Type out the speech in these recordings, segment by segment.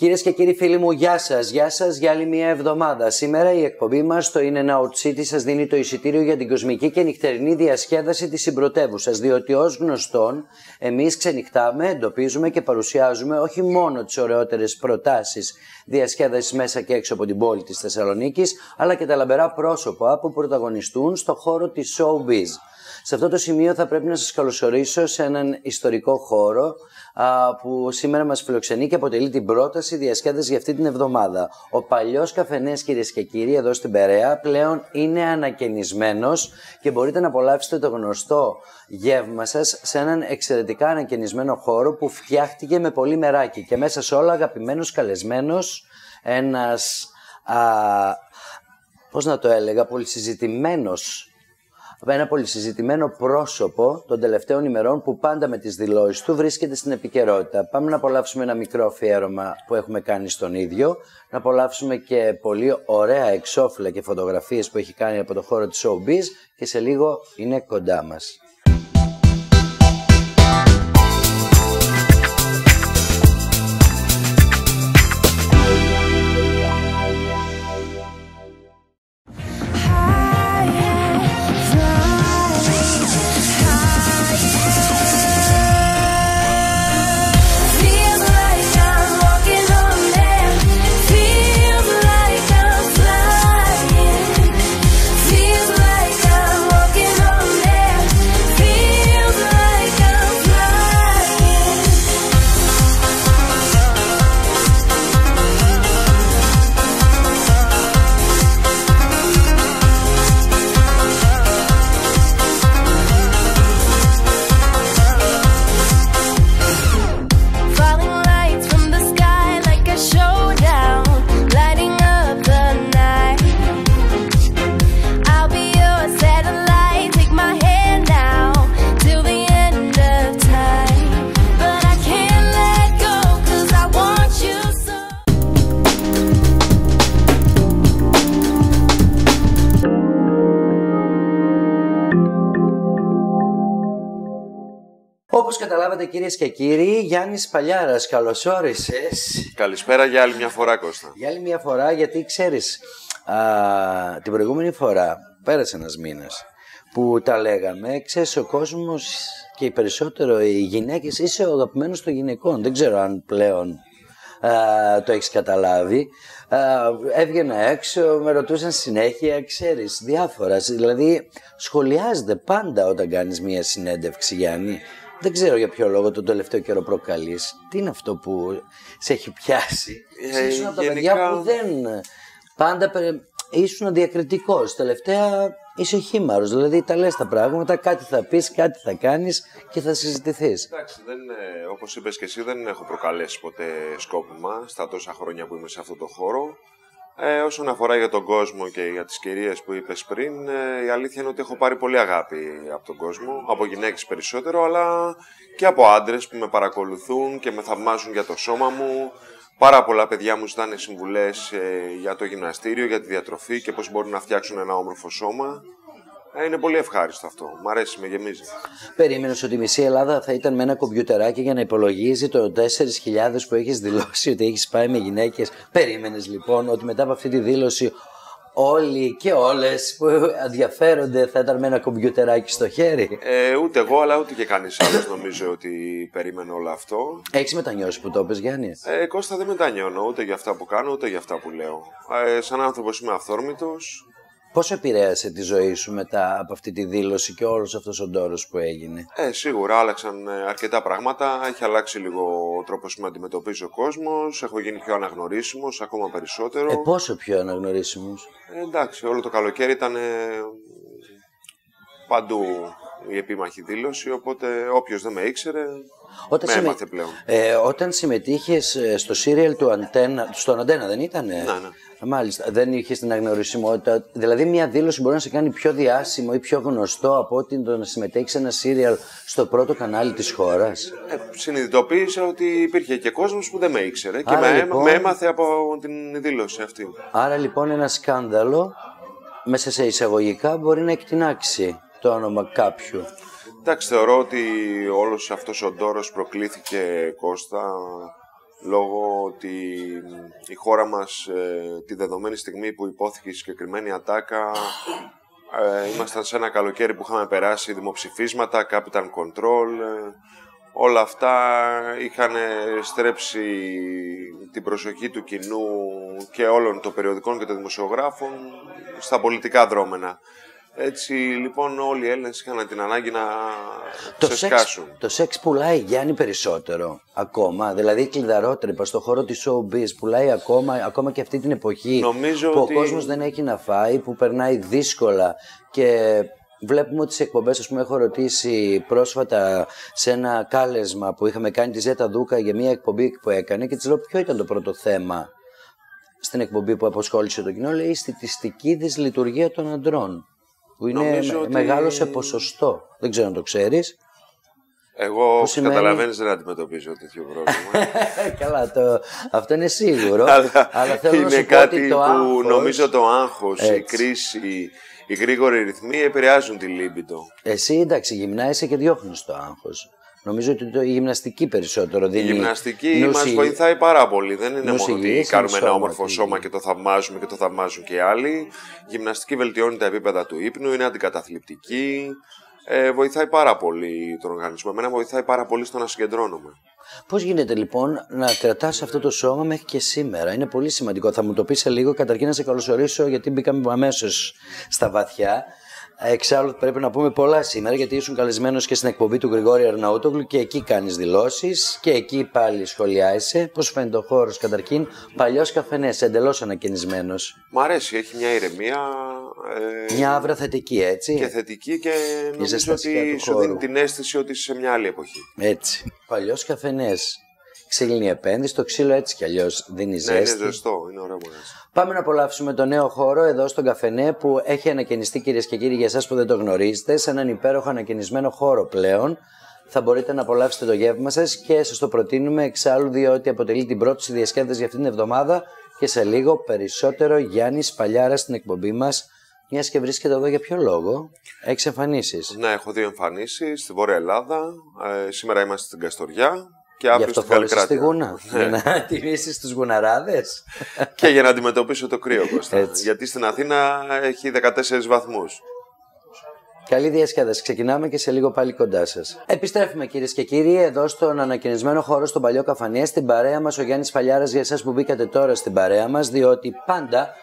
Κυρίες και κύριοι φίλοι μου, γεια σας. Γεια σας για άλλη μια εβδομάδα. Σήμερα η εκπομπή μας στο In and Out City σας δίνει το εισιτήριο για την κοσμική και νυχτερινή διασκέδαση της συμπρωτεύουσας. Διότι ως γνωστόν, εμείς ξενυχτάμε, εντοπίζουμε και παρουσιάζουμε όχι μόνο τις ωραιότερες προτάσεις διασκέδασης μέσα και έξω από την πόλη της Θεσσαλονίκης, αλλά και τα λαμπερά πρόσωπα που πρωταγωνιστούν στο χώρο της showbiz. Σε αυτό το σημείο θα πρέπει να σας καλωσορίσω σε έναν ιστορικό χώρο που σήμερα μας φιλοξενεί και αποτελεί την πρόταση διασκέδαση για αυτή την εβδομάδα. Ο παλιός καφενές, κυρίες και κύριοι, εδώ στην Περαία πλέον είναι ανακαινισμένος και μπορείτε να απολαύσετε το γνωστό γεύμα σας σε έναν εξαιρετικά ανακαινισμένο χώρο που φτιάχτηκε με πολύ μεράκι και μέσα σε όλα αγαπημένος καλεσμένος, ένας πώς να το έλεγα, ένα πολυσυζητημένο πρόσωπο των τελευταίων ημερών που πάντα με τις δηλώσεις του βρίσκεται στην επικαιρότητα. Πάμε να απολαύσουμε ένα μικρό αφιέρωμα που έχουμε κάνει στον ίδιο, να απολαύσουμε και πολύ ωραία εξώφυλλα και φωτογραφίες που έχει κάνει από το χώρο της showbiz και σε λίγο είναι κοντά μας. Όπως καταλάβατε, κυρίες και κύριοι, Γιάννης Παλιάρας, καλώς όρισες. Καλησπέρα για άλλη μια φορά, Κώστα. Για άλλη μια φορά, γιατί ξέρεις, την προηγούμενη φορά, πέρασε ένας μήνας, που τα λέγαμε, ξέρεις, ο κόσμος και περισσότερο οι γυναίκες, είσαι ο αγαπημένος των γυναικών. Δεν ξέρω αν πλέον το έχεις καταλάβει. Έβγαινα έξω, με ρωτούσαν συνέχεια, ξέρεις, διάφορα. Δηλαδή, σχολιάζεται πάντα όταν κάνεις μια συνέντευξη, Γιάννη. Δεν ξέρω για ποιο λόγο τον τελευταίο καιρό προκαλείς. Τι είναι αυτό που σε έχει πιάσει? Ήσουν από τα παιδιά που δεν... Πάντα ήσουν διακριτικός. Τελευταία είσαι χήμαρος. Δηλαδή τα λες τα πράγματα, κάτι θα πεις, κάτι θα κάνεις και θα συζητηθείς. Εντάξει, όπως είπες και εσύ, δεν έχω προκαλέσει ποτέ σκόπιμα στα τόσα χρόνια που είμαι σε αυτό το χώρο. Όσον αφορά για τον κόσμο και για τις κυρίες που είπες πριν, η αλήθεια είναι ότι έχω πάρει πολύ αγάπη από τον κόσμο, από γυναίκες περισσότερο, αλλά και από άντρες που με παρακολουθούν και με θαυμάζουν για το σώμα μου. Πάρα πολλά παιδιά μου ζητάνε συμβουλές για το γυμναστήριο, για τη διατροφή και πώς μπορούν να φτιάξουν ένα όμορφο σώμα. Είναι πολύ ευχάριστο αυτό. Μ' αρέσει, με γεμίζει. Περίμενες ότι η μισή Ελλάδα θα ήταν με ένα κομπιουτεράκι για να υπολογίζει το 4.000 που έχεις δηλώσει ότι έχεις πάει με γυναίκες? Περίμενες λοιπόν ότι μετά από αυτή τη δήλωση όλοι και όλες που ενδιαφέρονται θα ήταν με ένα κομπιουτεράκι στο χέρι? Ούτε εγώ, αλλά ούτε και κανείς άλλος νομίζω ότι περίμενε όλο αυτό. Έχεις μετανιώσει που το είπες, Γιάννη? Κώστα, δεν μετανιώνω ούτε για αυτά που κάνω, ούτε για αυτά που λέω. Σαν άνθρωπος είμαι αυθόρμητος. Πώς επηρέασε τη ζωή σου μετά από αυτή τη δήλωση και όλος αυτός ο ντόρος που έγινε? Σίγουρα άλλαξαν αρκετά πράγματα. Έχει αλλάξει λίγο ο τρόπος που με αντιμετωπίζει ο κόσμος. Έχω γίνει πιο αναγνωρίσιμος, ακόμα περισσότερο. Πόσο πιο αναγνωρίσιμος? Εντάξει, όλο το καλοκαίρι ήταν παντού η επίμαχη δήλωση, οπότε όποιος δεν με ήξερε με έμαθε πλέον. Όταν συμμετείχες στο σύριαλ του Αντένα, στον Αντένα δεν ήτανε? Ναι. Μάλιστα, δεν είχες την αναγνωρισιμότητα. Δηλαδή, μια δήλωση μπορεί να σε κάνει πιο διάσημο ή πιο γνωστό από ότι το να συμμετέχεις σε ένα σύριαλ στο πρώτο κανάλι της χώρας. Συνειδητοποίησα ότι υπήρχε και κόσμος που δεν με ήξερε και με έμαθε από την δήλωση αυτή. Άρα λοιπόν ένα σκάνδαλο μέσα σε εισαγωγικά μπορεί να εκτινάξει το όνομα κάποιου. Εντάξει, θεωρώ ότι όλος αυτός ο ντόρος προκλήθηκε, Κώστα, λόγω ότι η χώρα μας τη δεδομένη στιγμή που υπόθηκε η συγκεκριμένη ατάκα ήμασταν σε ένα καλοκαίρι που είχαμε περάσει δημοψηφίσματα, capital control, όλα αυτά είχαν στρέψει την προσοχή του κοινού και όλων των περιοδικών και των δημοσιογράφων στα πολιτικά δρόμενα. Έτσι λοιπόν όλοι οι Έλληνες είχαν την ανάγκη να ξεσκάσουν. Το σεξ πουλάει, Γιάννη, περισσότερο ακόμα. Δηλαδή η κλειδαρότρυπα στον χώρο της showbiz πουλάει ακόμα και αυτή την εποχή που ο κόσμος δεν έχει να φάει, που περνάει δύσκολα. Και βλέπουμε ότι στις εκπομπές, ας πούμε, έχω ρωτήσει πρόσφατα σε ένα κάλεσμα που είχαμε κάνει τη Ζέτα Δούκα για μια εκπομπή που έκανε και της λέω ποιο ήταν το πρώτο θέμα στην εκπομπή που αποσχόλησε το κοινό. Λέει η στατιστική δυσλειτουργία των αντρών. Που είναι μεγάλο σε ποσοστό. Δεν ξέρω αν το ξέρεις. Εγώ, όπως καταλαβαίνεις, δεν αντιμετωπίζω τέτοιο πρόβλημα. Καλά, αυτό είναι σίγουρο. αλλά θέλω είναι να σου κάτι πω ότι που νομίζω το άγχος, η κρίση, οι γρήγοροι ρυθμοί επηρεάζουν τη λίμπιντο. Εσύ, εντάξει, γυμνάζεσαι και διώχνεις το άγχος. Νομίζω ότι η γυμναστική περισσότερο δίνει. Η γυμναστική μας βοηθάει πάρα πολύ. Δεν είναι μόνο ότι κάνουμε ένα όμορφο σώμα και το θαυμάζουμε και το θαυμάζουν και οι άλλοι. Η γυμναστική βελτιώνει τα επίπεδα του ύπνου, είναι αντικαταθλιπτική. Βοηθάει πάρα πολύ τον οργανισμό. Εμένα βοηθάει πάρα πολύ στο να συγκεντρώνομαι. Πώς γίνεται λοιπόν να κρατάς αυτό το σώμα μέχρι και σήμερα? Είναι πολύ σημαντικό. Θα μου το πεις σε λίγο. Καταρχήν να σε καλωσορίσω, γιατί μπήκαμε αμέσως στα βαθιά. Εξάλλου πρέπει να πούμε πολλά σήμερα, γιατί ήσουν καλεσμένος και στην εκπομπή του Γρηγόρη Αρναούτογλου και εκεί κάνεις δηλώσεις και εκεί πάλι σχολιάζεσαι. Πώς φαίνεται ο χώρος καταρχήν? Παλιός καφενές, εντελώς ανακαινισμένος. Μ' αρέσει, έχει μια ηρεμία. Μια άβρα θετική, έτσι. Και θετική και νομίζω ότι σου δίνει την αίσθηση ότι είσαι σε μια άλλη εποχή. Έτσι. Παλιός καφενές. Ξύλινη επένδυση, το ξύλο έτσι κι αλλιώς δίνει ζέστη. Είναι ζεστό, είναι ωραίο μαγαζί. Πάμε να απολαύσουμε το νέο χώρο εδώ στον καφενέ που έχει ανακαινιστεί, κυρίες και κύριοι, για εσάς που δεν το γνωρίζετε, σε έναν υπέροχο ανακαινισμένο χώρο πλέον. Θα μπορείτε να απολαύσετε το γεύμα σας και σας το προτείνουμε εξάλλου, διότι αποτελεί την πρώτη διασκέδαση για αυτήν την εβδομάδα και σε λίγο περισσότερο Γιάννης Παλιάρας στην εκπομπή μας. Μιας και βρίσκεται εδώ για ποιο λόγο? Έχεις εμφανίσεις? Ναι, έχω 2 εμφανίσεις στη Βόρεια Ελλάδα. Σήμερα είμαστε στην Καστοριά. Και γι' αυτό φόρεσαι στη Γούνα, για να τιμήσεις τους γουναράδες. Και για να αντιμετωπίσω το κρύο, Κώστα. Γιατί στην Αθήνα έχει 14 βαθμούς. Καλή διασκέδαση. Ξεκινάμε και σε λίγο πάλι κοντά σας. Επιστρέφουμε, κυρίες και κύριοι, εδώ στον ανακαινισμένο χώρο στον Παλιό Καφανέ. Στην παρέα μας ο Γιάννης Παλιάρας, για εσάς που μπήκατε τώρα στην παρέα μας, διότι πάντα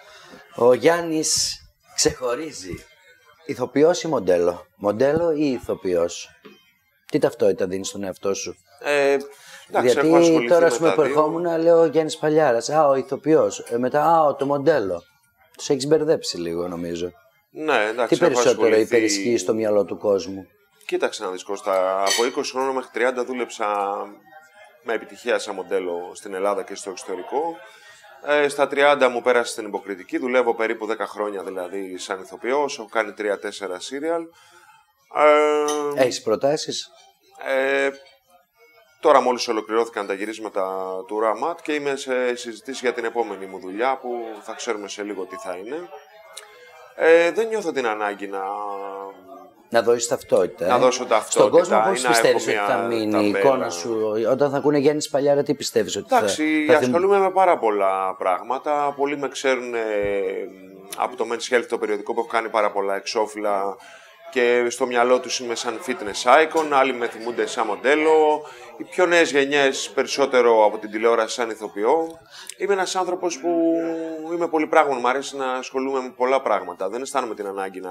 ο Γιάννης ξεχωρίζει. Ηθοποιός ή μοντέλο? Μοντέλο ή ηθοποιός? Τι ταυτότητα δίνεις στον εαυτό σου? Εντάξει, γιατί τώρα σου με ερχόμουν, λέω Γιάννης Παλιάρας, ο ηθοποιός, μετά το μοντέλο. Τους έχεις μπερδέψει λίγο, νομίζω. Ναι, εντάξει. Τι περισσότερο υπερισχύει στο μυαλό του κόσμου? Κοίταξε να δεις, Κώστα, από 20 χρόνια μέχρι 30 δούλεψα με επιτυχία σαν μοντέλο στην Ελλάδα και στο εξωτερικό. Στα 30 μου πέρασε στην υποκριτική, δουλεύω περίπου 10 χρόνια δηλαδή σαν ηθοποιός, έχω κάνει 3-4 σύριαλ. Έχεις προτάσεις? Τώρα μόλις ολοκληρώθηκαν τα γυρίσματα του ΡΑΜΑΤ και είμαι σε συζητήσεις για την επόμενη μου δουλειά που θα ξέρουμε σε λίγο τι θα είναι. Δεν νιώθω την ανάγκη να δώσεις ταυτότητα. Να δώσω ταυτότητα. Στον κόσμο πώς πιστεύεις ότι θα μείνει η εικόνα σου? Όταν θα ακούνε Γιάννης Παλιάρα, τι πιστεύεις ότι εντάξει, θα ασχολούμαι με πάρα πολλά πράγματα. Πολλοί με ξέρουν από το Men's Health, το περιοδικό που έχω κάνει πάρα πολλά εξώφυλλα και στο μυαλό τους είμαι σαν fitness icon, άλλοι με θυμούνται σαν μοντέλο. Οι πιο νέες γενιές περισσότερο από την τηλεόραση σαν ηθοποιό. Είμαι ένας άνθρωπος που είμαι πολύ πράγμα, μου αρέσει να ασχολούμαι με πολλά πράγματα. Δεν αισθάνομαι την ανάγκη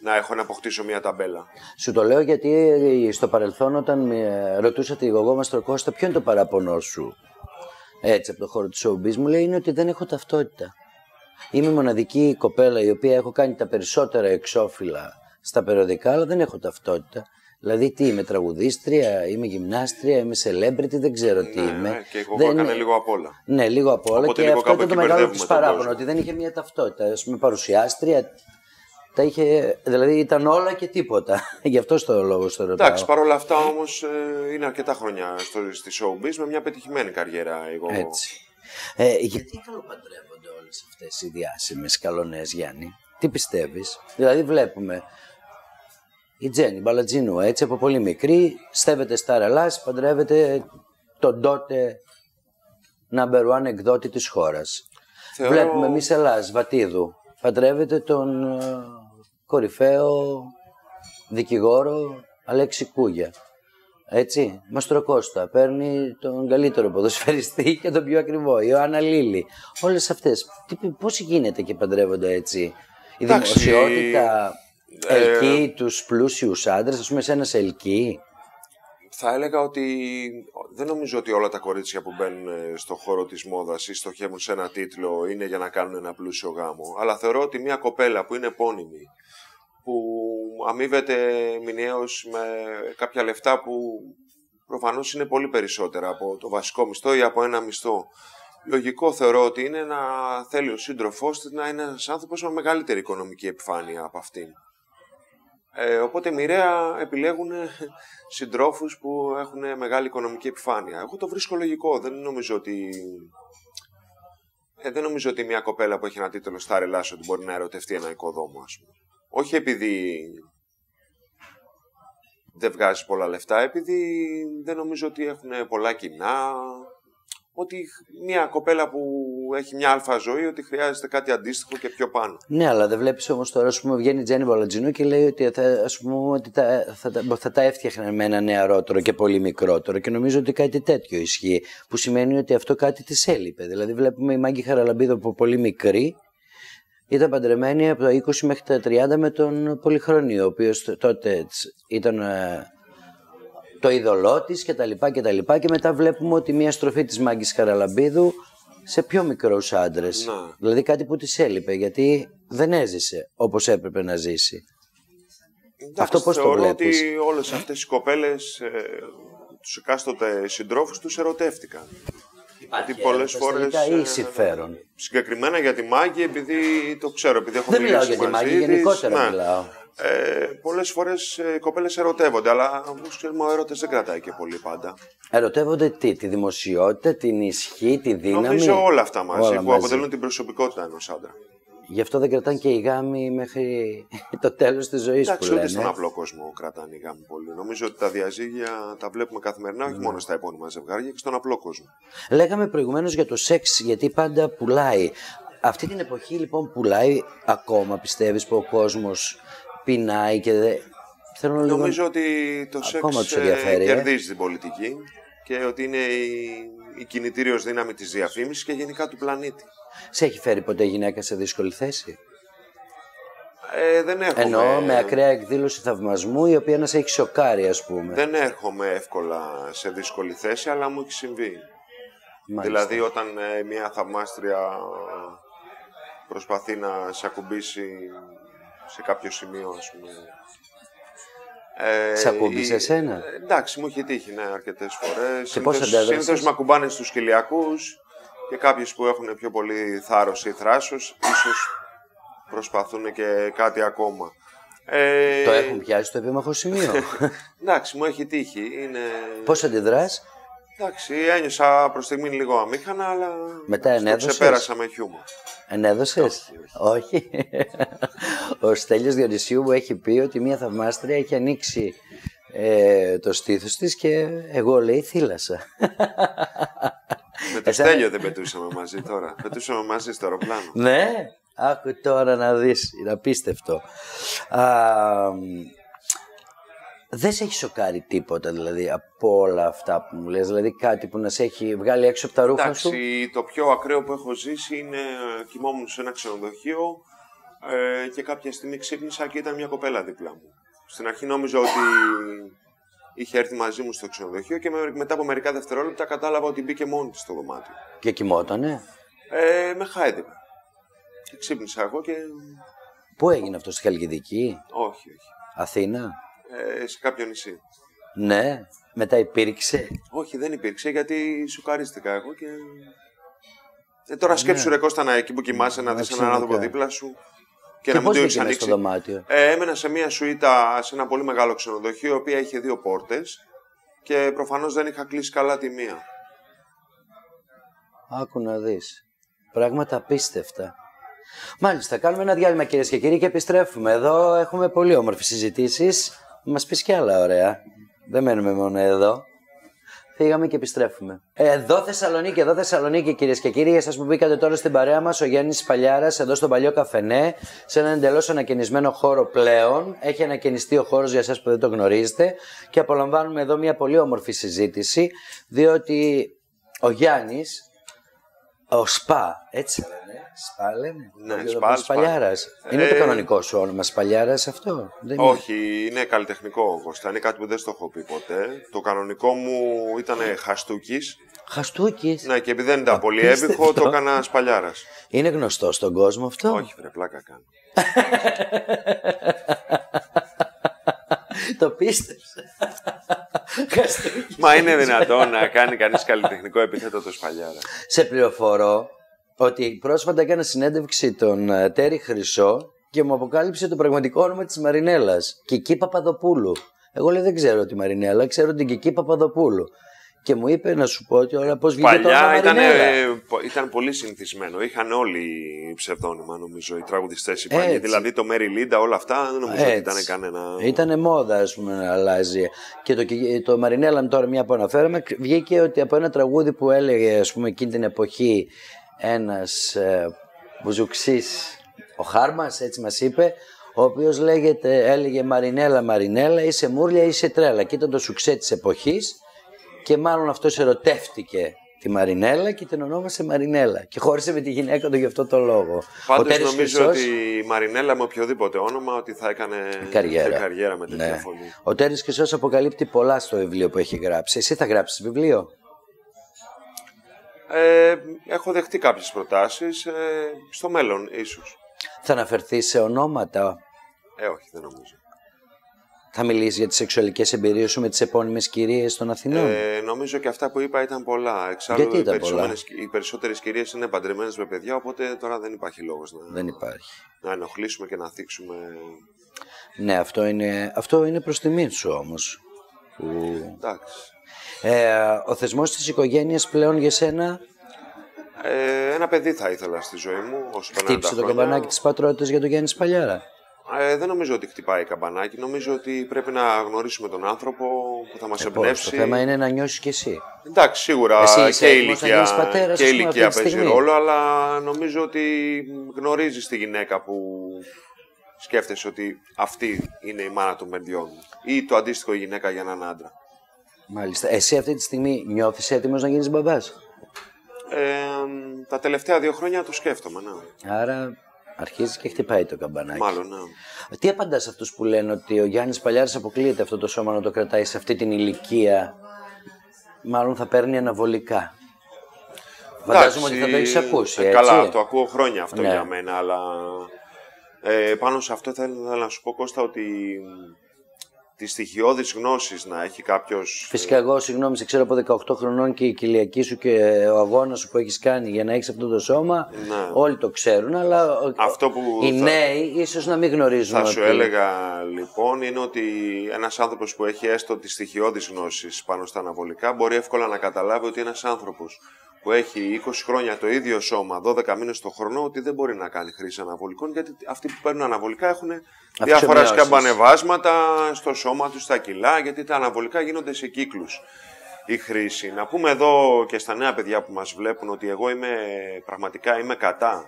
να έχω να αποκτήσω μια ταμπέλα. Σου το λέω γιατί στο παρελθόν όταν ρωτούσα τη Γογό Μαστροκώστα ποιο είναι το παράπονο σου, έτσι από το χώρο του showbiz, μου λέει είναι ότι δεν έχω ταυτότητα. Είμαι η μοναδική κοπέλα η οποία έχω κάνει τα περισσότερα εξώφυλλα στα περιοδικά, αλλά δεν έχω ταυτότητα. Δηλαδή, τι είμαι, τραγουδίστρια, είμαι γυμνάστρια, είμαι celebrity, δεν ξέρω τι είμαι. Ναι, και εγώ έκανε λίγο απ' όλα. Ναι, λίγο απ' όλα. Οπότε και αυτό ήταν το μεγάλο της παράπονο, ότι δεν είχε μια ταυτότητα. Ας πούμε, παρουσιάστρια, τα είχε, δηλαδή ήταν όλα και τίποτα. Γι' αυτό στο λόγο στο ρωτάω. Εντάξει, παρόλα αυτά όμως είναι αρκετά χρόνια στη showbiz με μια πετυχημένη καριέρα. Έτσι. Γιατί καλοπαντρεύονται όλες αυτές οι διάσημες καλονές, Γιάννη? Τι πιστεύεις? Δηλαδή, βλέπουμε. Η Τζέννη Μπαλατζίνου, έτσι από πολύ μικρή, στέβεται στα Ρελάς, παντρεύεται τον τότε number one εκδότη της χώρας. Θεωρώ... Βλέπουμε Μισελάς Βατίδου. Παντρεύεται τον κορυφαίο δικηγόρο Αλέξη Κούγια. Έτσι, Μαστροκώστα, παίρνει τον καλύτερο ποδοσφαιριστή και τον πιο ακριβό, Ιωάννα Λίλη. Όλες αυτές, πώς γίνεται και παντρεύονται έτσι? Η δημοσιότητα ελκύει τους πλούσιους άντρες, ας πούμε σε ένα σε ελκύει. Θα έλεγα ότι δεν νομίζω ότι όλα τα κορίτσια που μπαίνουν στο χώρο της μόδας ή στοχεύουν σε ένα τίτλο είναι για να κάνουν ένα πλούσιο γάμο. Αλλά θεωρώ ότι μια κοπέλα που είναι επώνυμη, που αμείβεται μηνιαίως με κάποια λεφτά που προφανώς είναι πολύ περισσότερα από το βασικό μισθό ή από ένα μισθό, λογικό θεωρώ ότι είναι να θέλει ο σύντροφός της να είναι ένας άνθρωπος με μεγαλύτερη οικονομική επιφάνεια από αυτήν. Οπότε μοιραία επιλέγουν συντρόφους που έχουν μεγάλη οικονομική επιφάνεια. Εγώ το βρίσκω λογικό. Δεν νομίζω ότι μια κοπέλα που έχει ένα τίτλο Star Ελλάς ότι μπορεί να ερωτευτεί ένα οικοδόμο, ας πούμε. Όχι επειδή δεν βγάζει πολλά λεφτά, επειδή δεν νομίζω ότι έχουν πολλά κοινά. Ότι μια κοπέλα που έχει μια αλφα ζωή, ότι χρειάζεται κάτι αντίστοιχο και πιο πάνω. Ναι, αλλά δεν βλέπεις όμως τώρα, ας πούμε, βγαίνει η Τζέννη Βαλαντζινού και λέει ότι θα τα έφτιαχνε με ένα νεαρότερο και πολύ μικρότερο. Και νομίζω ότι κάτι τέτοιο ισχύει. Που σημαίνει ότι αυτό κάτι της έλειπε. Δηλαδή, βλέπουμε η Μάγκη Χαραλαμπίδου από πολύ μικρή. Ήταν παντρεμένη από τα 20 μέχρι τα 30 με τον Πολυχρονίο, ο οποίος τότε ήταν το είδωλό της και τα λοιπά και μετά βλέπουμε ότι μια στροφή της Μάγκης Χαραλαμπίδου σε πιο μικρούς άντρες. Ναι. Δηλαδή κάτι που της έλειπε, γιατί δεν έζησε όπως έπρεπε να ζήσει. Εντάξει, αυτό πώς το βλέπεις? Ότι όλες αυτές οι κοπέλες τους εκάστοτε συντρόφους τους ερωτεύτηκαν. Γιατί πολλές φορές ή συμφέρον. Συγκεκριμένα για τη Μάγκη, επειδή το ξέρω, επειδή έχω δεν μιλήσει μαζί της. Δεν μιλάω για τη Μάγκη, γενικότερα ναι. μιλάω. Πολλές φορές οι κοπέλες ερωτεύονται, αλλά όπως ξέρουμε ο έρωτας δεν κρατάει και πολύ πάντα. Ερωτεύονται τι, τη δημοσιότητα, την ισχύ, τη δύναμη? Νομίζω όλα αυτά μαζί που αποτελούν την προσωπικότητα ενός άντρα. Γι' αυτό δεν κρατάνε και οι γάμοι μέχρι το τέλος της ζωής. Εντάξει, που λένε. ούτε στον απλό κόσμο κρατάνε οι γάμοι πολύ. Νομίζω ότι τα διαζύγια τα βλέπουμε καθημερινά, όχι μόνο στα επώνυμα ζευγάρια, και στον απλό κόσμο. Λέγαμε προηγουμένως για το σεξ, γιατί πάντα πουλάει. Αυτή την εποχή λοιπόν πουλάει ακόμα, πιστεύεις, που ο κόσμος πεινάει και δεν. Νομίζω ότι το σεξ κερδίζει την πολιτική και ότι είναι η κινητήριος δύναμη της διαφήμισης και γενικά του πλανήτη. Σε έχει φέρει ποτέ γυναίκα σε δύσκολη θέση? Δεν έρχομαι... Εννοώ με ακραία εκδήλωση θαυμασμού, η οποία να σε έχει σοκάρει, ας πούμε. Δεν έρχομαι εύκολα σε δύσκολη θέση, αλλά μου έχει συμβεί. Μάλιστα. Δηλαδή όταν μια θαυμάστρια προσπαθεί να σε ακουμπήσει σε κάποιο σημείο, ας πούμε. Σε ακούμπησε εσένα? Εντάξει, μου έχει τύχει, ναι, αρκετές φορές. Και πώς αντέδρασες? Συνήθως με ακουμπάνε στους κοιλιακούς και κάποιες που έχουν πιο πολύ θάρρος ή θράσος, ίσως προσπαθούν και κάτι ακόμα. Το έχουν πιάσει στο επίμαχο σημείο. Εντάξει, μου έχει τύχει. Πώς αντιδράς? Εντάξει, ένιωσα προς στιγμή λίγο αμήχανα, αλλά μετά ενέδωσες? ξεπέρασα με χιούμορ. Ενέδωσες? Όχι. Ο Στέλιος Διονυσίου μου έχει πει ότι μια θαυμάστρια έχει ανοίξει το στήθος της και εγώ, λέει, θύλασα. Με το Στέλιο δεν πετούσαμε μαζί τώρα. Πετούσαμε μαζί στο αεροπλάνο. Ναι, άκου τώρα να δεις, είναι απίστευτο. Δεν σε έχει σοκάρει τίποτα δηλαδή από όλα αυτά που μου λες? Δηλαδή κάτι που να σε έχει βγάλει έξω από τα ρούχα σου? Εντάξει, το πιο ακραίο που έχω ζήσει είναι κοιμόμουν σε ένα ξενοδοχείο και κάποια στιγμή ξύπνησα και ήταν μια κοπέλα δίπλα μου. Στην αρχή νόμιζα ότι είχε έρθει μαζί μου στο ξενοδοχείο και μετά από μερικά δευτερόλεπτα κατάλαβα ότι μπήκε μόνη της στο δωμάτιο. Και κοιμότανε? Με χάιδευε. Και ξύπνησα εγώ και... Πού έγινε αυτό, στη Χαλκιδική? Όχι, όχι. Αθήνα? Σε κάποιο νησί. Ναι, μετά υπήρξε? Όχι, δεν υπήρξε γιατί σουκαρίστηκα εγώ και... τώρα σκέψου, ρε Κώστα, εκεί που κοιμάσαι να δεις έναν άνθρωπο δίπλα σου και να μην το έχεις ανοίξει. Στο δωμάτιο? Έμενα σε μια σουίτα σε ένα πολύ μεγάλο ξενοδοχείο, η οποία είχε 2 πόρτες και προφανώς δεν είχα κλείσει καλά τη μία. Άκου να δεις. Πράγματα απίστευτα. Μάλιστα, κάνουμε ένα διάλειμμα, κυρίες και κύριοι, και επιστρέφουμε. Εδώ έχουμε πολύ όμορφες συζητήσεις. Μας πεις κι άλλα ωραία. Δεν μένουμε μόνο εδώ. Φύγαμε και επιστρέφουμε. Εδώ Θεσσαλονίκη, κυρίες και κύριοι, για εσάς που μπήκατε τώρα στην παρέα μας, ο Γιάννης Παλιάρας, εδώ στον παλιό καφενέ, σε έναν εντελώς ανακαινισμένο χώρο πλέον. Έχει ανακαινιστεί ο χώρος για εσάς που δεν το γνωρίζετε και απολαμβάνουμε εδώ μια πολύ όμορφη συζήτηση, διότι ο Γιάννης, ο Σπα, έτσι λένε. Σπα λένε. Ναι, Σπαλιάρας. Είναι το κανονικό σου όνομα, Σπαλιάρας αυτό? Δεν όχι, είναι καλλιτεχνικό, Κώστα. Είναι κάτι που δεν στο έχω πει ποτέ. Το κανονικό μου ήταν Χαστούκης. Χαστούκης. Ναι, και επειδή δεν ήταν πολύ έβυχο, το έκανα Σπαλιάρας. Είναι γνωστό στον κόσμο αυτό? Όχι, βρε, πλάκα κάνω. Το πίστεψε. Μα είναι δυνατόν να κάνει κανείς καλλιτεχνικό επίθετο το Σπαλιάρα? Σε πληροφορώ ότι πρόσφατα έκανα συνέντευξη τον Τέρι Χρυσό και μου αποκάλυψε το πραγματικό όνομα της Μαρινέλας. Κική Παπαδοπούλου. Εγώ λέει δεν ξέρω τη Μαρινέλα, ξέρω την Κική Παπαδοπούλου. Και μου είπε να σου πω ότι όλα πώς βγήκε το όνομα Μαρινέλα. Ήταν πολύ συνηθισμένο. Είχαν όλοι ψευδόνυμα, νομίζω, οι τραγουδιστές. Δηλαδή το Μέρι Λίντα, όλα αυτά δεν νομίζω ότι ήταν κανένα. Ήτανε μόδα, ας πούμε, να αλλάζει. Και το Μαρινέλα, τώρα μια που αναφέραμε, βγήκε ότι από ένα τραγούδι που έλεγε, ας πούμε, εκείνη την εποχή ένας μπουζουξής, ο Χάρμας, έτσι μας είπε, ο οποίος έλεγε Μαρινέλα, Μαρινέλα, είσαι μούρλια, είσαι τρέλα. Και ήταν το σουξέ της εποχής. Και μάλλον αυτός ερωτεύτηκε τη Μαρινέλα και την ονόμασε Μαρινέλα. Και χώρισε με τη γυναίκα του γι' αυτό το λόγο. Πάντως νομίζω ότι η Μαρινέλα με οποιοδήποτε όνομα ότι θα έκανε καριέρα με τέτοια φωνή. Ο Τέρις Χρυσός αποκαλύπτει πολλά στο βιβλίο που έχει γράψει. Εσύ θα γράψεις βιβλίο? Έχω δεχτεί κάποιες προτάσεις. Στο μέλλον ίσως. Θα αναφερθείς σε ονόματα? Όχι, δεν νομίζω. Θα μιλήσεις για τις σεξουαλικές εμπειρίες σου με τις επώνυμες κυρίες των Αθηνών? Νομίζω και αυτά που είπα ήταν πολλά. Εξάλλου, γιατί ήταν πολλά? Οι περισσότερες κυρίες είναι παντρεμένες με παιδιά, οπότε τώρα δεν υπάρχει λόγος να ενοχλήσουμε και να θίξουμε. Ναι, αυτό είναι προς τιμήν σου όμως. Εντάξει. Ο θεσμός της οικογένειας πλέον για σένα? Ένα παιδί θα ήθελα στη ζωή μου. Χτύπησε το καμπανάκι της πατρότητας για τον Γιάννη Παλιάρα? Δεν νομίζω ότι χτυπάει καμπανάκι. Νομίζω ότι πρέπει να γνωρίσουμε τον άνθρωπο που θα μας εμπνεύσει. Το θέμα είναι να νιώσεις κι εσύ. Εντάξει, σίγουρα εσύ και η ηλικία παίζει ρόλο, αλλά νομίζω ότι γνωρίζεις τη γυναίκα που σκέφτεσαι ότι αυτή είναι η μάνα των παιδιών ή το αντίστοιχο η γυναίκα για έναν άντρα. Μάλιστα. Εσύ αυτή τη στιγμή νιώθεις έτοιμος να γίνεις μπαμπάς? Τα τελευταία 2 χρόνια το σκέφτομαι, ναι. Άρα αρχίζει και χτυπάει το καμπανάκι. Μάλλον, ναι. Τι απαντάς σε αυτούς που λένε ότι ο Γιάννης Παλιάρας αποκλείεται αυτό το σώμα να το κρατάει σε αυτή την ηλικία? Μάλλον θα παίρνει αναβολικά. Φαντάζομαι ότι θα το έχεις ακούσει, έτσι. Καλά, το ακούω χρόνια αυτό για μένα, αλλά πάνω σε αυτό θέλω να σου πω, Κώστα, ότι τη στοιχειώδης γνώσης να έχει κάποιος. Φυσικά, εγώ συγγνώμη, σε ξέρω από 18 χρονών και η κοιλιακή σου και ο αγώνας σου που έχεις κάνει για να έχεις αυτό το σώμα, ναι. Όλοι το ξέρουν, αλλά αυτό που οι νέοι ίσως να μην γνωρίζουν. Θα σου έλεγα λοιπόν είναι ότι ένας άνθρωπος που έχει έστω τη στοιχειώδης γνώσης πάνω στα αναβολικά μπορεί εύκολα να καταλάβει ότι ένας άνθρωπος που έχει 20 χρόνια το ίδιο σώμα, 12 μήνες το χρόνο, ότι δεν μπορεί να κάνει χρήση αναβολικών, γιατί αυτοί που παίρνουν αναβολικά έχουν διάφορα σκαμπανεβάσματα στο σώμα τους, στα κιλά, γιατί τα αναβολικά γίνονται σε κύκλους η χρήση. Να πούμε εδώ και στα νέα παιδιά που μας βλέπουν ότι εγώ πραγματικά είμαι κατά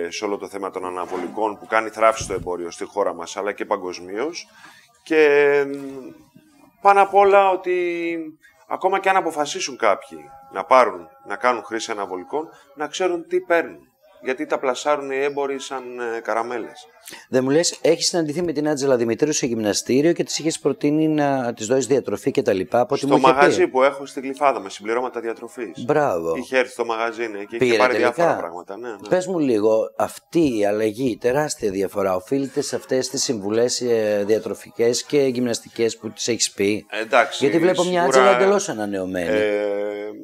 σε όλο το θέμα των αναβολικών που κάνει θράψη στο εμπόριο στη χώρα μας αλλά και παγκοσμίως, και πάνω απ' όλα ότι ακόμα και αν αποφασίσουν κάποιοι να κάνουν χρήση αναβολικών, να ξέρουν τι παίρνουν. Γιατί τα πλασάρουν οι έμποροι σαν καραμέλες. Δεν μου λες, έχεις συναντηθεί με την Άντζελα Δημητρίου σε γυμναστήριο και της είχες προτείνει να της δώσεις διατροφή κτλ. Στο μαγαζί που έχω στη Γλυφάδα με συμπληρώματα διατροφής. Μπράβο. Είχε έρθει στο μαγαζί και είχε πάρει διάφορα πράγματα. Ναι. Πες μου λίγο, αυτή η αλλαγή, η τεράστια διαφορά, οφείλεται σε αυτές τις συμβουλές διατροφικές και γυμναστικές που τις έχεις πει? Εντάξει, γιατί βλέπω μια Άντζελα εντελώς ανανεωμένη.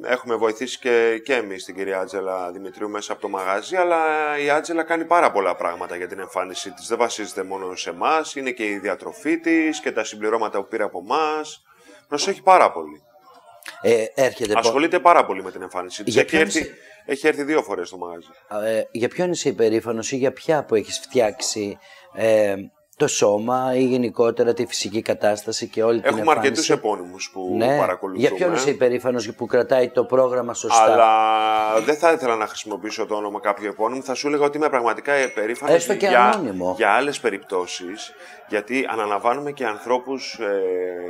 Έχουμε βοηθήσει και εμείς την κυρία Άντζελα Δημητρίου μέσα από το μαγαζί, αλλά η Άντζελα κάνει πάρα πολλά πράγματα για την εμφάνισή της. Δεν βασίζεται μόνο σε εμάς, είναι και η διατροφή της και τα συμπληρώματα που πήρε από εμάς. Προσέχει πάρα πολύ. Ασχολείται πάρα πολύ με την εμφάνισή της. Έχει έρθει 2 φορές στο μαγαζί. Για ποιον είσαι υπερήφανος ή για ποια που έχεις φτιάξει το σώμα ή γενικότερα τη φυσική κατάσταση και όλη την εμφάνιση. Έχουμε αρκετούς επώνυμους που παρακολουθούμε. Για ποιον είσαι υπερήφανος που κρατάει το πρόγραμμα σωστά? Αλλά δεν θα ήθελα να χρησιμοποιήσω το όνομα κάποιου επώνυμου. Θα σου έλεγα ότι είμαι πραγματικά υπερήφανος για άλλες περιπτώσεις. Γιατί αναλαμβάνουμε και ανθρώπους,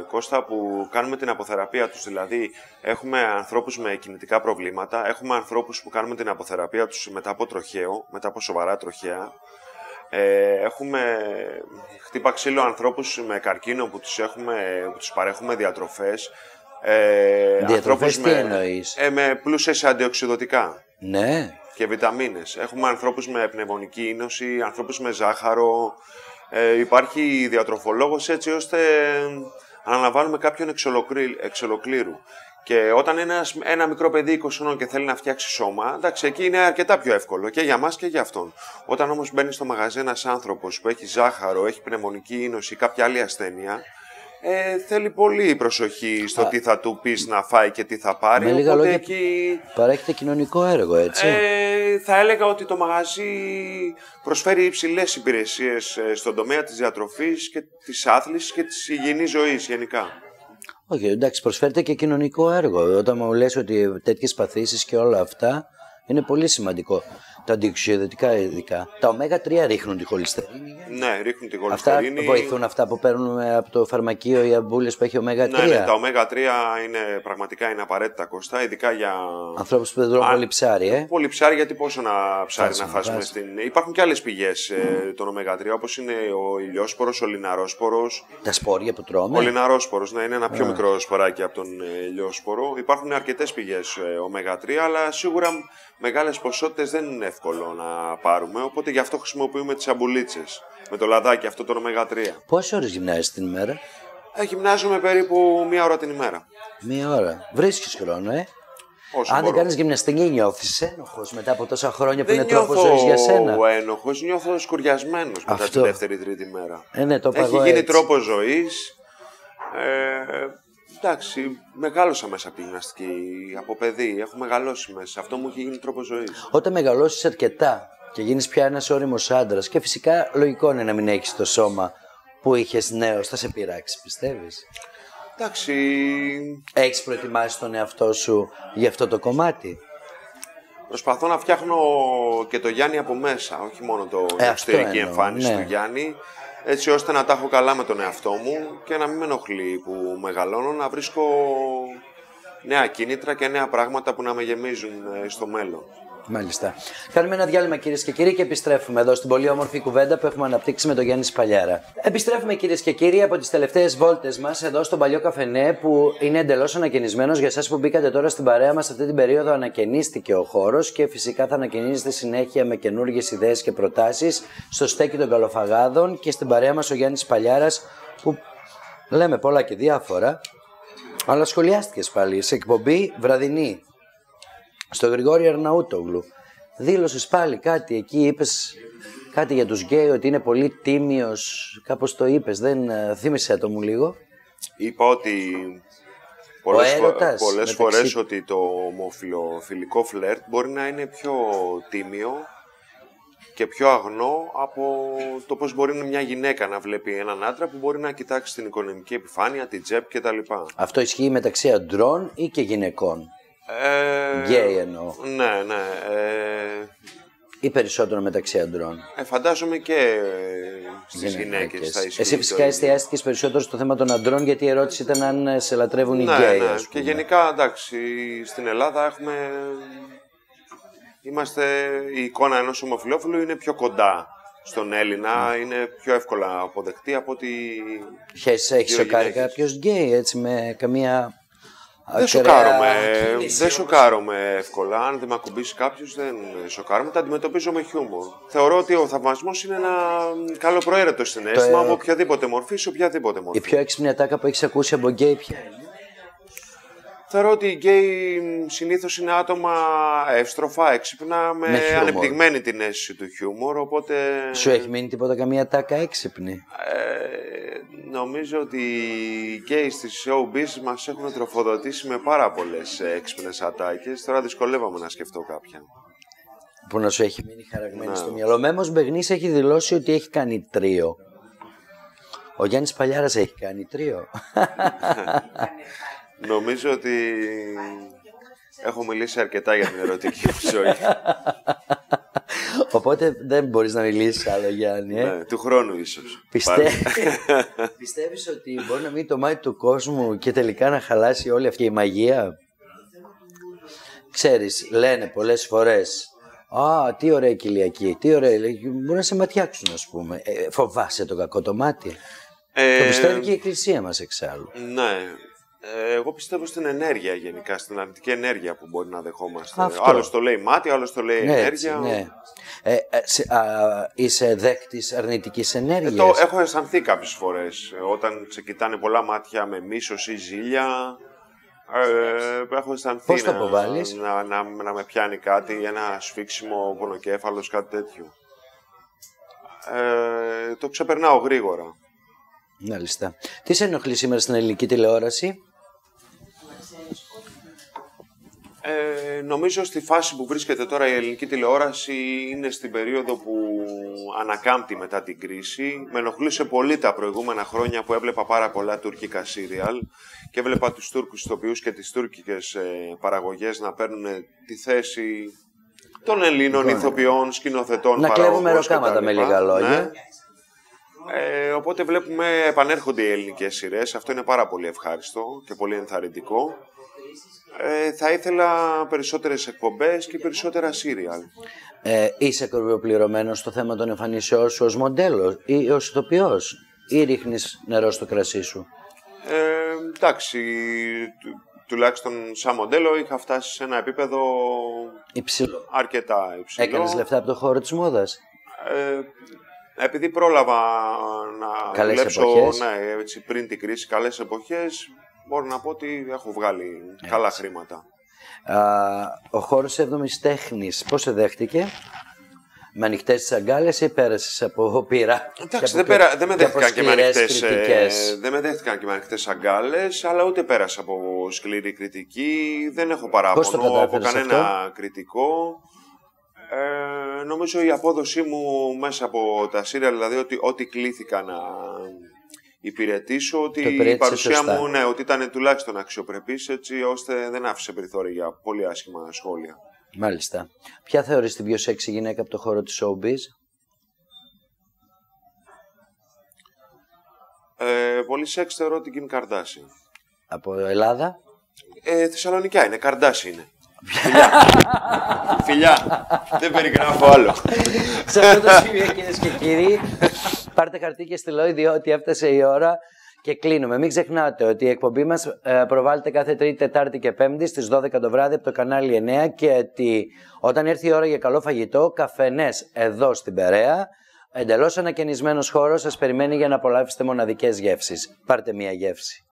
Κώστα, που κάνουμε την αποθεραπεία τους. Δηλαδή, έχουμε ανθρώπους με κινητικά προβλήματα, έχουμε ανθρώπους που κάνουμε την αποθεραπεία τους μετά από τροχαίο, μετά από σοβαρά τροχαία. Έχουμε χτύπα ξύλο ανθρώπους με καρκίνο που τους παρέχουμε διατροφές. Διατροφές τι εννοείς? Με πλούσιες αντιοξυδωτικά. Ναι. Και βιταμίνες. Έχουμε ανθρώπους με πνευμονική ίνωση, ανθρώπους με ζάχαρο. Υπάρχει διατροφολόγος έτσι ώστε αναλαμβάνουμε κάποιον εξ ολοκλήρου. Και όταν ένα μικρό παιδί 20 χρονών και θέλει να φτιάξει σώμα, εντάξει, εκεί είναι αρκετά πιο εύκολο και για μας και για αυτόν. Όταν όμως μπαίνει στο μαγαζί ένας άνθρωπος που έχει ζάχαρο, έχει πνευμονική ίνωση ή κάποια άλλη ασθένεια, θέλει πολύ προσοχή στο τι θα του πεις να φάει και τι θα πάρει. Με λίγα λόγια, παρέχεται κοινωνικό έργο, έτσι. Θα έλεγα ότι το μαγαζί προσφέρει υψηλές υπηρεσίες στον τομέα της διατροφής και της άθλησης και της υγιεινής ζωής γενικά. Όχι, εντάξει, προσφέρεται και κοινωνικό έργο. Όταν μου λες ότι τέτοιες παθήσεις και όλα αυτά είναι πολύ σημαντικό. Τα αντιοξυδωτικά ειδικά. Τα ω3 ρίχνουν τη χολυστερίνη. Ναι, ρίχνουν τη χολυστερίνη. Αυτά βοηθούν αυτά που παίρνουμε από το φαρμακείο ή αμπούλες που έχει ω3. Ναι, τα ω3 είναι πραγματικά απαραίτητα, Κώστα, ειδικά για ανθρώπους που δεν τρώνε πολύ ψάρι. Πολύ ψάρι, γιατί πόσο ψάρι να φάσουμε Υπάρχουν και άλλες πηγές των ω3, όπως είναι ο ηλιόσπορος, ο λιναρόσπορος. Τα σπόρια που τρώμε. Ο λιναρόσπορος, ναι, είναι ένα πιο μικρό σποράκι από τον ηλιόσπορο. Υπάρχουν αρκετές πηγές ω3, αλλά σίγουρα μεγάλες ποσότητες δεν είναι εύκολο να πάρουμε, οπότε γι' αυτό χρησιμοποιούμε τις αμπουλίτσες με το λαδάκι αυτό το ω3. Πόσες ώρες γυμνάζεις την ημέρα? Γυμνάζομαι περίπου 1 ώρα την ημέρα. 1 ώρα. Βρίσκεις χρόνο, Όσο αν μπορώ. δεν κάνεις γυμναστική, νιώθεις ένοχος μετά από τόσα χρόνια που είναι τρόπος ζωής για σένα? Δεν νιώθω ένοχος, νιώθω σκουριασμένος μετά τη δεύτερη-τρίτη μέρα. Ναι, το έχει γίνει τρόπος ζωής. Εντάξει, μεγάλωσα μέσα από τη γυμναστική από παιδί. Έχω μεγαλώσει μέσα. Αυτό μου έχει γίνει τρόπος ζωής. Όταν μεγαλώσεις αρκετά και γίνεις πια ένας όριμος άντρας, και φυσικά λογικό είναι να μην έχεις το σώμα που είχες νέος, θα σε πειράξει, πιστεύεις? Εντάξει. Έχεις προετοιμάσει τον εαυτό σου για αυτό το κομμάτι? Προσπαθώ να φτιάχνω και το Γιάννη από μέσα, όχι μόνο το εξωτερική εμφάνιση του Γιάννη, έτσι ώστε να τα έχω καλά με τον εαυτό μου και να μην με ενοχλεί που μεγαλώνω, να βρίσκω νέα κίνητρα και νέα πράγματα που να με γεμίζουν στο μέλλον. Μάλιστα. Κάνουμε ένα διάλειμμα, κυρίες και κύριοι, και επιστρέφουμε εδώ στην πολύ όμορφη κουβέντα που έχουμε αναπτύξει με τον Γιάννη Σπαλιάρα. Επιστρέφουμε, κυρίες και κύριοι, από τις τελευταίες βόλτες μας εδώ στον παλιό καφενέ, που είναι εντελώς ανακαινισμένος. Για εσάς που μπήκατε τώρα στην παρέα μας αυτή την περίοδο, ανακαινίστηκε ο χώρος και φυσικά θα ανακαινίζεται συνέχεια με καινούργιες ιδέες και προτάσεις στο στέκι των Καλοφαγάδων. Και στην παρέα μας ο Γιάννης Σπαλιάρας, που λέμε πολλά και διάφορα, αλλά σχολιάστηκες πάλι σε εκπομπή βραδινή στο Γρηγόρη Αρναούτογλου. Δήλωσες πάλι κάτι εκεί, είπες κάτι για τους γκέι, ότι είναι πολύ τίμιος, κάπως το είπες, δεν θύμισε το μου λίγο? Είπα ότι πολλές φορές ότι το ομοφιλοφιλικό φλερτ μπορεί να είναι πιο τίμιο και πιο αγνό από το πώς μπορεί μια γυναίκα να βλέπει έναν άντρα που μπορεί να κοιτάξει την οικονομική επιφάνεια, την τσέπη κτλ. Αυτό ισχύει μεταξύ αντρών ή και γυναικών? Γκέι εννοώ. Ναι. Ή περισσότερο μεταξύ αντρών? Φαντάζομαι και στις γυναίκες θα ισχύει. Εσύ φυσικά εστιάστηκες περισσότερο στο θέμα των αντρών, γιατί η ερώτηση ήταν αν σε λατρεύουν οι γκέι. Ναι. Και γενικά, εντάξει, στην Ελλάδα η εικόνα ενός ομοφυλόφιλου είναι πιο κοντά στον Έλληνα, είναι πιο εύκολα αποδεκτή από ότι. Έχει σοκάρει κάποιος γκέι, έτσι, με καμία. Δεν σοκάρομαι εύκολα. Αν δεν με ακουμπήσει κάποιος, δεν σοκάρομαι. Τα αντιμετωπίζω με χιούμορ. Θεωρώ ότι ο θαυμασμός είναι ένα καλοπροαίρετο συναίσθημα από οποιαδήποτε μορφή σε οποιαδήποτε μορφή. Η πιο έξυπνη ατάκα που έχεις ακούσει από γκέι ποια είναι? Θεωρώ ότι οι γκέι συνήθως είναι άτομα εύστροφα, έξυπνα, με ανεπτυγμένη την αίσθηση του χιούμορ, οπότε. Σου έχει μείνει τίποτα καμία ατάκα έξυπνη? Νομίζω ότι οι γκέι στις showbiz μας έχουν τροφοδοτήσει με πάρα πολλές έξυπνες ατάκες. Τώρα δυσκολεύομαι να σκεφτώ κάποια. Που να σου έχει μείνει χαραγμένη στο μυαλό. Ο Μέμος Μπεγνής έχει δηλώσει ότι έχει κάνει τρίο. Ο Γιάννης Παλιάρας έχει κάνει τρίο. Νομίζω ότι έχω μιλήσει αρκετά για την ερωτική μου ζωή. Οπότε δεν μπορείς να μιλήσεις άλλο, Γιάννη. Ναι, του χρόνου ίσως. Πιστεύεις ότι μπορεί να μείνει το μάτι του κόσμου και τελικά να χαλάσει όλη αυτή η μαγεία? Ξέρεις, λένε πολλές φορές, «Α, τι ωραία κοιλιακή, τι ωραία». Μπορεί να σε ματιάξουν, ας πούμε. Φοβάσαι το κακό το μάτι? Το πιστεύει και η Εκκλησία μας εξάλλου. Ναι. Εγώ πιστεύω στην ενέργεια γενικά, στην αρνητική ενέργεια που μπορεί να δεχόμαστε. Αυτό. Άλλος το λέει μάτι, άλλος το λέει ενέργεια. Ναι. Είσαι δέκτης αρνητικής ενέργειας? Έχω αισθανθεί κάποιες φορές. Όταν ξεκοιτάνε πολλά μάτια με μίσος ή ζήλια, έχω αισθανθεί. Πώς το αποβάλλεις? Να με πιάνει κάτι, ένα σφίξιμο, πονοκέφαλος, κάτι τέτοιο. Το ξεπερνάω γρήγορα. Μάλιστα. Τι σε ενοχλεί σήμερα στην ελληνική τηλεόραση? Νομίζω στη φάση που βρίσκεται τώρα η ελληνική τηλεόραση είναι στην περίοδο που ανακάμπτει μετά την κρίση. Με ενοχλούσε πολύ τα προηγούμενα χρόνια που έβλεπα πάρα πολλά τουρκικά σύριαλ και έβλεπα τους Τούρκους ηθοποιούς και τις τουρκικές παραγωγές να παίρνουν τη θέση των Ελλήνων ηθοποιών, σκηνοθετών, να κλέβουμε ροκάματα με λίγα λόγια. Ναι. Οπότε βλέπουμε επανέρχονται οι ελληνικές σειρές. Αυτό είναι πάρα πολύ ευχάριστο και πολύ ενθαρρυντικό. Θα ήθελα περισσότερες εκπομπές και περισσότερα σύριαλ. Είσαι ακριβοπληρωμένος στο θέμα των εμφανίσεών σου ως μοντέλο ή ως ηθοποιός, ή ρίχνεις νερό στο κρασί σου? Εντάξει, τουλάχιστον σαν μοντέλο είχα φτάσει σε ένα επίπεδο υψηλό. Αρκετά υψηλό. Έκανες λεφτά από το χώρο της μόδας? Επειδή πρόλαβα να καλές δουλέψω εποχές. Ναι, έτσι, πριν την κρίση, καλές εποχές, μπορώ να πω ότι έχω βγάλει καλά χρήματα. Ο χώρος 7ης τέχνης πώς σε δέχτηκε? Με ανοιχτές τις αγκάλες ή πέρασες από πείρα? Εντάξει, δεν με δέχτηκαν και με ανοιχτές αγκάλες, αλλά ούτε πέρασα από σκληρή κριτική. Δεν έχω παράπονο από κανένα κριτικό. Νομίζω η απόδοσή μου μέσα από τα σύριαλ, δηλαδή ότι ό,τι κλήθηκα να υπηρετήσω, ότι η παρουσία μου ότι ήταν τουλάχιστον αξιοπρεπής, έτσι ώστε δεν άφησε περιθώρια για πολύ άσχημα σχόλια. Μάλιστα. Ποια θεωρείς την πιο σεξι γυναίκα από το χώρο της showbiz? Πολύ σεξ θεωρώ την Kim Kardashian. Από Ελλάδα? Θεσσαλονικιά είναι, Kardashian είναι. Φιλιά. Δεν περιγράφω άλλο. Σε αυτό το σημείο, κυρίες και κύριοι, πάρτε χαρτί και στυλό, διότι έφτασε η ώρα και κλείνουμε. Μην ξεχνάτε ότι η εκπομπή μας προβάλλεται κάθε Τρίτη, Τετάρτη και Πέμπτη στις 12 το βράδυ από το κανάλι 9 και ότι όταν έρθει η ώρα για καλό φαγητό, καφενές εδώ στην Περαία, εντελώς ανακαινισμένος χώρος σας περιμένει για να απολαύσετε μοναδικές γεύσεις. Πάρτε μία γεύση.